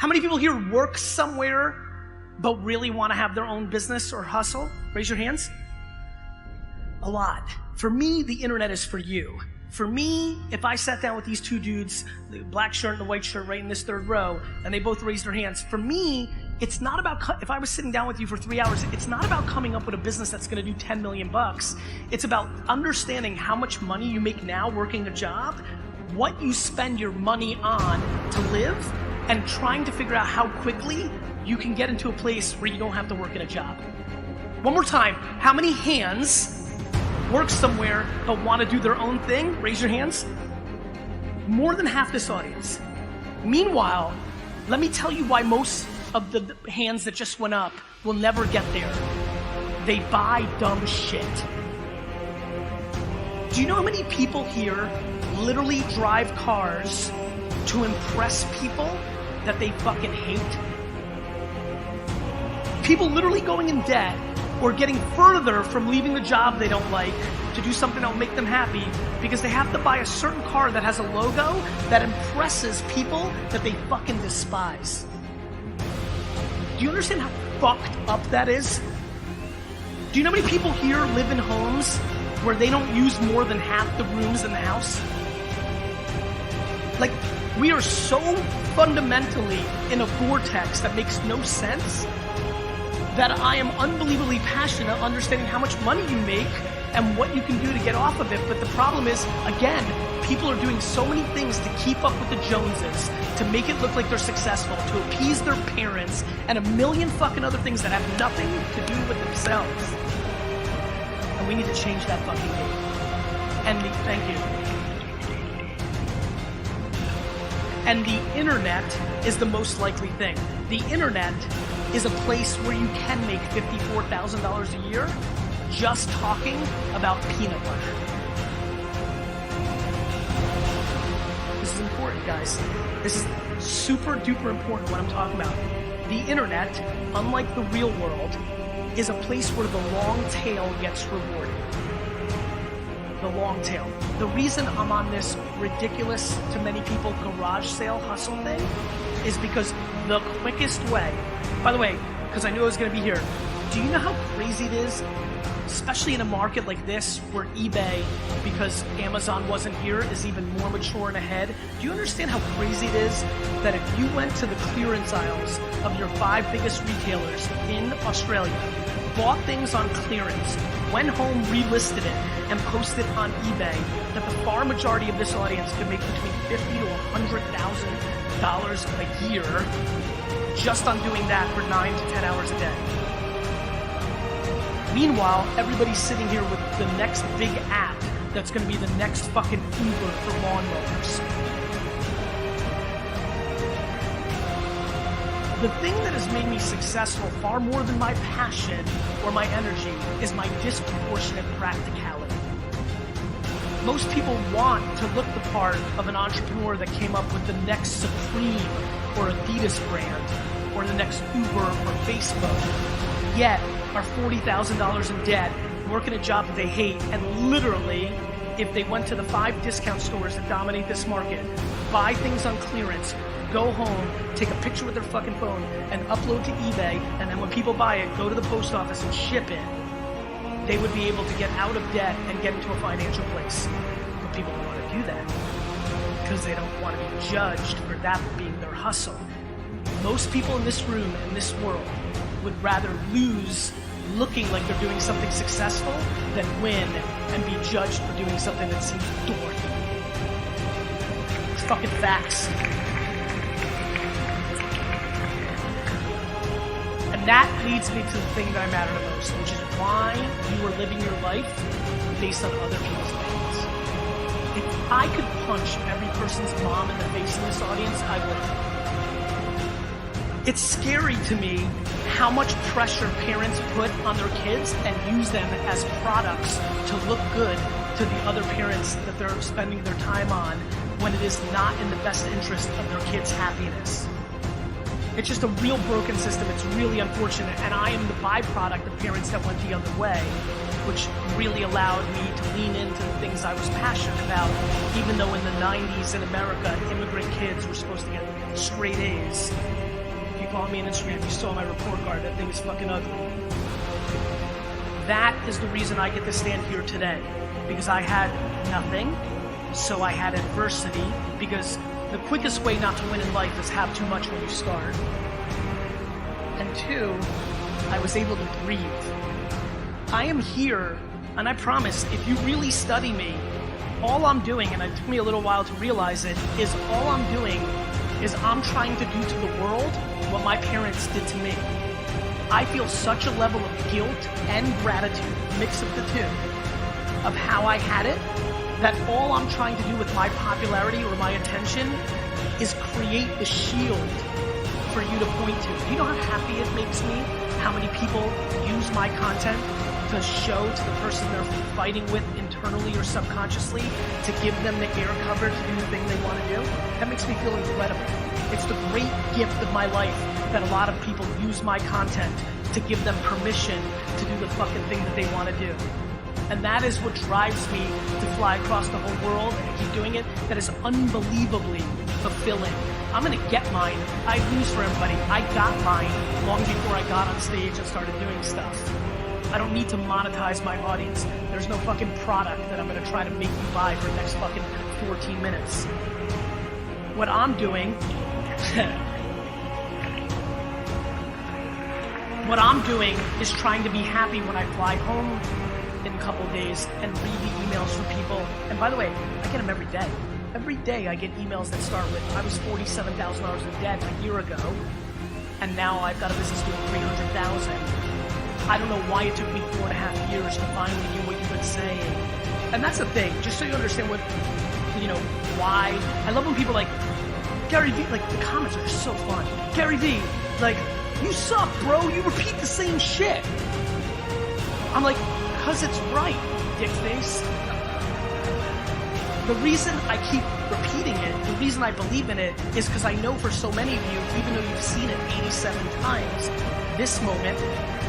How many people here work somewhere but really want to have their own business or hustle? Raise your hands. A lot. For me, the internet is for you. For me, if I sat down with these two dudes, the black shirt and the white shirt right in this third row, and they both raised their hands, for me, it's not about, if I was sitting down with you for 3 hours, it's not about coming up with a business that's gonna do 10 million bucks. It's about understanding how much money you make now working a job, what you spend your money on to live, and trying to figure out how quickly you can get into a place where you don't have to work in a job. One more time, how many hands work somewhere but want to do their own thing? Raise your hands. More than half this audience. Meanwhile, let me tell you why most of the hands that just went up will never get there. They buy dumb shit. Do you know how many people here literally drive cars to impress people that they fucking hate? People literally going in debt or getting further from leaving the job they don't like to do something that will make them happy because they have to buy a certain car that has a logo that impresses people that they fucking despise. Do you understand how fucked up that is? Do you know how many people here live in homes where they don't use more than half the rooms in the house? Like, we are so fundamentally in a vortex that makes no sense that I am unbelievably passionate understanding how much money you make and what you can do to get off of it. But the problem is, again, people are doing so many things to keep up with the Joneses, to make it look like they're successful, to appease their parents, and a million fucking other things that have nothing to do with themselves. And we need to change that fucking game. Thank you. And the internet is the most likely thing. The internet is a place where you can make $54,000 a year just talking about peanut butter. This is important, guys. This is super duper important what I'm talking about. The internet, unlike the real world, is a place where the long tail gets rewarded. The long tail. The reason I'm on this ridiculous to many people garage sale hustle thing is because the quickest way, by the way, because I knew I was going to be here, do you know how crazy it is, especially in a market like this where eBay, because Amazon wasn't here, is even more mature and ahead? Do you understand how crazy it is that if you went to the clearance aisles of your 5 biggest retailers in Australia, bought things on clearance, went home, relisted it, and posted on eBay, that the far majority of this audience could make between $50,000 to $100,000 a year just on doing that for 9 to 10 hours a day? Meanwhile, everybody's sitting here with the next big app that's going to be the next fucking Uber for lawnmowers. The thing that has made me successful far more than my passion or my energy is my disproportionate practicality. Most people want to look the part of an entrepreneur that came up with the next Supreme or Adidas brand or the next Uber or Facebook, yet are $40,000 in debt, working a job that they hate, and literally, if they went to the 5 discount stores that dominate this market, buy things on clearance, go home, take a picture with their fucking phone, and upload to eBay, and then when people buy it, go to the post office and ship it, they would be able to get out of debt and get into a financial place. But people don't want to do that because they don't want to be judged for that being their hustle. Most people in this room, in this world, would rather lose looking like they're doing something successful than win and be judged for doing something that seems dorky. It's fucking facts. And that leads me to the thing that I matter the most, which is why you are living your life based on other people's opinions. If I could punch every person's mom in the face in this audience, I would. It's scary to me how much pressure parents put on their kids and use them as products to look good to the other parents that they're spending their time on when it is not in the best interest of their kids' happiness. It's just a real broken system. It's really unfortunate. And I am the byproduct of parents that went the other way, which really allowed me to lean into the things I was passionate about, even though in the 90s in America, immigrant kids were supposed to get straight A's. follow me on Instagram, you saw my report card. That thing is fucking ugly. That is the reason I get to stand here today. Because I had nothing, so I had adversity. Because the quickest way not to win in life is have too much when you start. And two, I was able to breathe. I am here, and I promise, if you really study me, all I'm doing, and it took me a little while to realize it, is all I'm doing is I'm trying to do to the world what my parents did to me. I feel such a level of guilt and gratitude, mix of the two, of how I had it, that all I'm trying to do with my popularity or my attention is create the shield for you to point to. Do you know how happy it makes me how many people use my content to show to the person they're fighting with internally or subconsciously to give them the air cover to do the thing they want to do? That makes me feel incredible. It's the great gift of my life that a lot of people use my content to give them permission to do the fucking thing that they want to do. And that is what drives me to fly across the whole world and keep doing it. That is unbelievably fulfilling. I'm gonna get mine. I have news for everybody. I got mine long before I got on stage and started doing stuff. I don't need to monetize my audience. There's no fucking product that I'm gonna try to make you buy for the next fucking 14 minutes. What I'm doing, is trying to be happy when I fly home in a couple of days and read the emails from people. And by the way, I get them every day. Every day I get emails that start with, I was $47,000 in debt a year ago, and now I've got a business doing $300,000. I don't know why it took me 4.5 years to finally do what you've been saying. And that's the thing, just so you understand what, why. I love when people like, Gary V, like the comments are just so fun. Gary V, like, you suck, bro, you repeat the same shit. I'm like, because it's right, dick face. The reason I keep repeating it, the reason I believe in it, is because I know for so many of you, even though you've seen it 87 times, this moment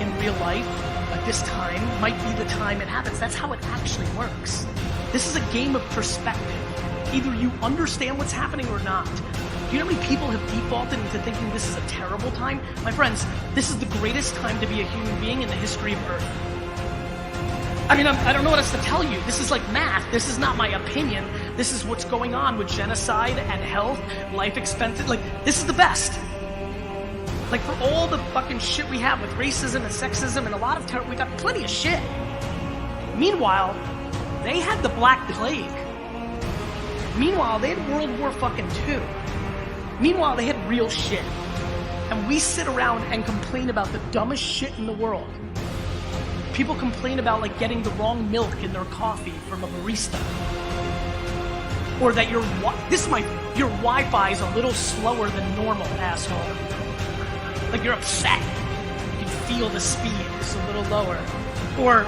in real life, at this time, might be the time it happens. That's how it actually works. This is a game of perspective. Either you understand what's happening or not. Do you know how many people have defaulted into thinking this is a terrible time? My friends, this is the greatest time to be a human being in the history of Earth. I mean, I don't know what else to tell you. This is like math. This is not my opinion. This is what's going on with genocide and health, life expectancy. Like, this is the best. Like, for all the fucking shit we have with racism and sexism and a lot of terror, we got plenty of shit. Meanwhile, they had the Black Plague. Meanwhile, they had World War fucking II. Meanwhile, they had real shit. And we sit around and complain about the dumbest shit in the world. People complain about like getting the wrong milk in their coffee from a barista. Or that your Wi-Fi is a little slower than normal, asshole. Like you're upset. You can feel the speed is a little lower. Or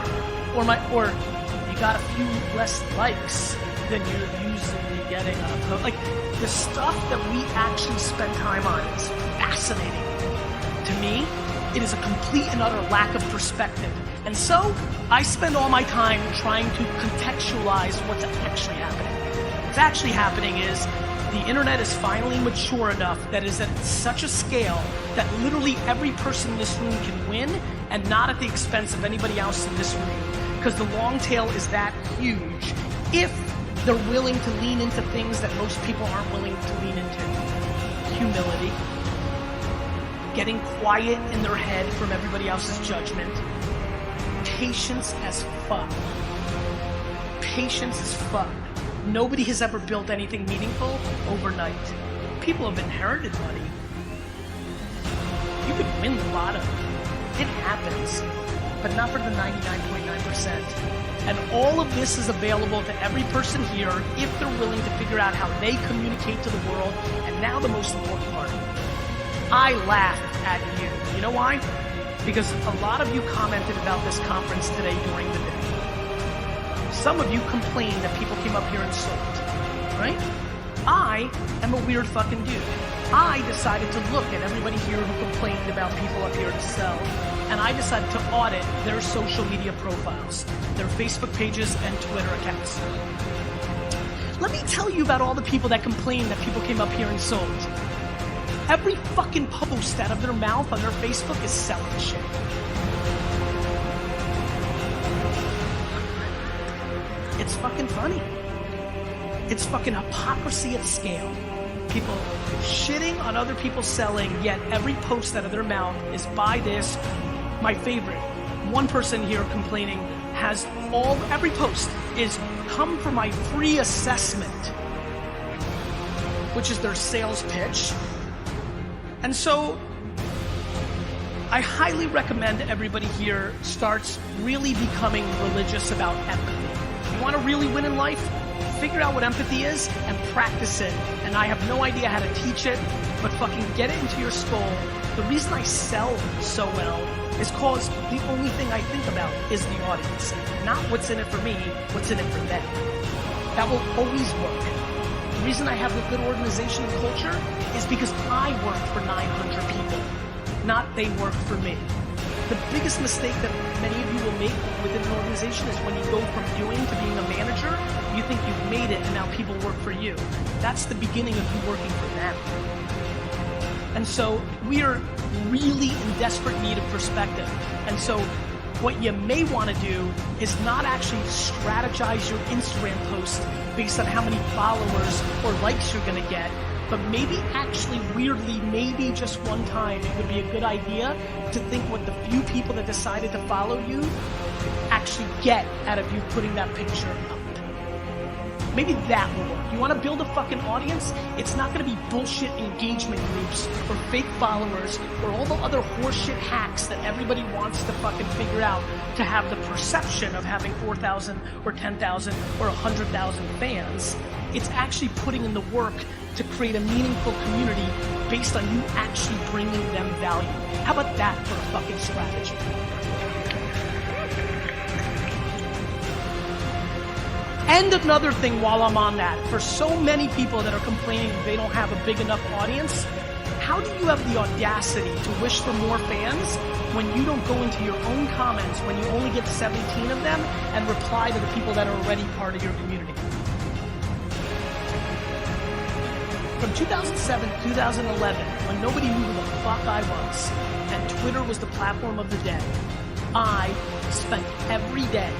you got a few less likes than you're usually getting on a post. Like the stuff that we actually spend time on is fascinating. To me, it is a complete and utter lack of perspective. And so, I spend all my time trying to contextualize what's actually happening. What's actually happening is the internet is finally mature enough that is at such a scale that literally every person in this room can win and not at the expense of anybody else in this room. Because the long tail is that huge if they're willing to lean into things that most people aren't willing to lean into. Humility. Getting quiet in their head from everybody else's judgment. Patience as fuck. Patience as fuck. Nobody has ever built anything meaningful overnight. People have inherited money. You could win the lotto. It happens. But not for the 99.9%. And all of this is available to every person here if they're willing to figure out how they communicate to the world. And now the most important part. I laughed at you. You know why? Because a lot of you commented about this conference today during the day. Some of you complained that people came up here and sold, right? I am a weird fucking dude. I decided to look at everybody here who complained about people up here to sell, and I decided to audit their social media profiles, their Facebook pages and Twitter accounts. Let me tell you about all the people that complained that people came up here and sold. Every fucking post out of their mouth on their Facebook is selling shit. It's fucking funny. It's fucking hypocrisy at scale. People shitting on other people selling, yet every post out of their mouth is buy this. My favorite, one person here complaining has every post is come for my free assessment, which is their sales pitch. And so I highly recommend everybody here starts really becoming religious about empathy. You want to really win in life? Figure out what empathy is and practice it. And I have no idea how to teach it, but fucking get it into your skull. The reason I sell so well is because the only thing I think about is the audience. Not what's in it for me, what's in it for them. That will always work. The reason I have a good organization and culture is because I worked for 900 people, not they worked for me. The biggest mistake that many of you will make within an organization is when you go from doing to being a manager, you think you've made it and now people work for you. That's the beginning of you working for them. And so we are really in desperate need of perspective. And so what you may want to do is not actually strategize your Instagram post based on how many followers or likes you're going to get, but maybe actually weirdly, maybe just one time, it would be a good idea to think what the few people that decided to follow you actually get out of you putting that picture up. Maybe that will work. You want to build a fucking audience? It's not going to be bullshit engagement groups or fake followers or all the other horseshit hacks that everybody wants to fucking figure out to have the perception of having 4,000 or 10,000 or 100,000 fans. It's actually putting in the work to create a meaningful community based on you actually bringing them value. How about that for a fucking strategy? And another thing while I'm on that, for so many people that are complaining they don't have a big enough audience, how do you have the audacity to wish for more fans when you don't go into your own comments, when you only get 17 of them, and reply to the people that are already part of your community? From 2007 to 2011, when nobody knew who the fuck I was, and Twitter was the platform of the day, I spent every day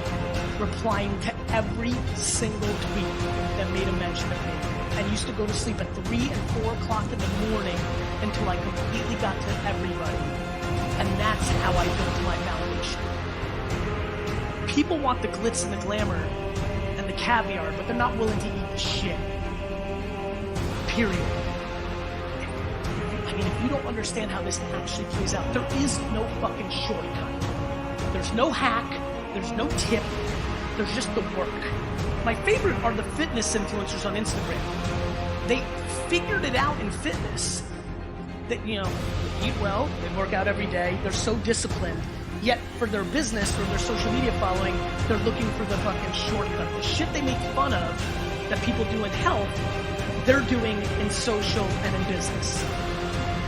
replying to every single tweet that made a mention of me, and used to go to sleep at 3 and 4 o'clock in the morning until I completely got to everybody. And that's how I built my foundation. People want the glitz and the glamour and the caviar, but they're not willing to eat the shit. Period. I mean, if you don't understand how this actually plays out, there is no fucking shortcut. There's no hack, there's no tip, there's just the work. My favorite are the fitness influencers on Instagram. They figured it out in fitness. That, you know, they eat well, they work out every day, they're so disciplined. Yet for their business or their social media following, they're looking for the fucking shortcut. The shit they make fun of that people do in health, they're doing in social and in business.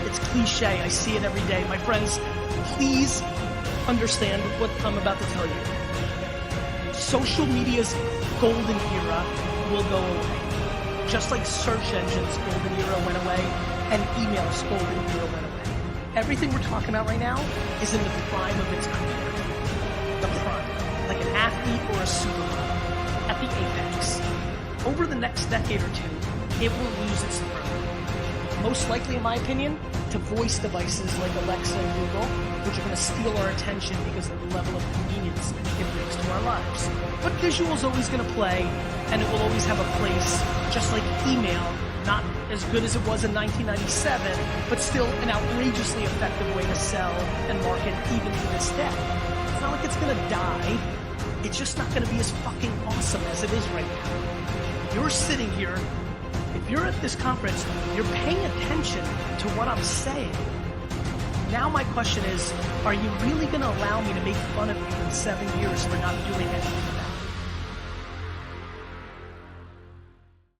It's cliche, I see it every day. My friends, please understand what I'm about to tell you. Social media's golden era will go away. Just like search engines' golden era went away and email's golden era went away. Everything we're talking about right now is in the prime of its career. The prime. Like an athlete or a supermodel. At the apex. Over the next decade or two, it will lose its throne. Most likely, in my opinion, to voice devices like Alexa and Google, which are going to steal our attention because of the level of convenience it brings to our lives. But visual is always going to play, and it will always have a place, just like email, not as good as it was in 1997, but still an outrageously effective way to sell and market even to this day. It's not like it's going to die. It's just not going to be as fucking awesome as it is right now. You're sitting here. If you're at this conference, you're paying attention to what I'm saying. Now my question is, are you really going to allow me to make fun of you in 7 years for not doing anything?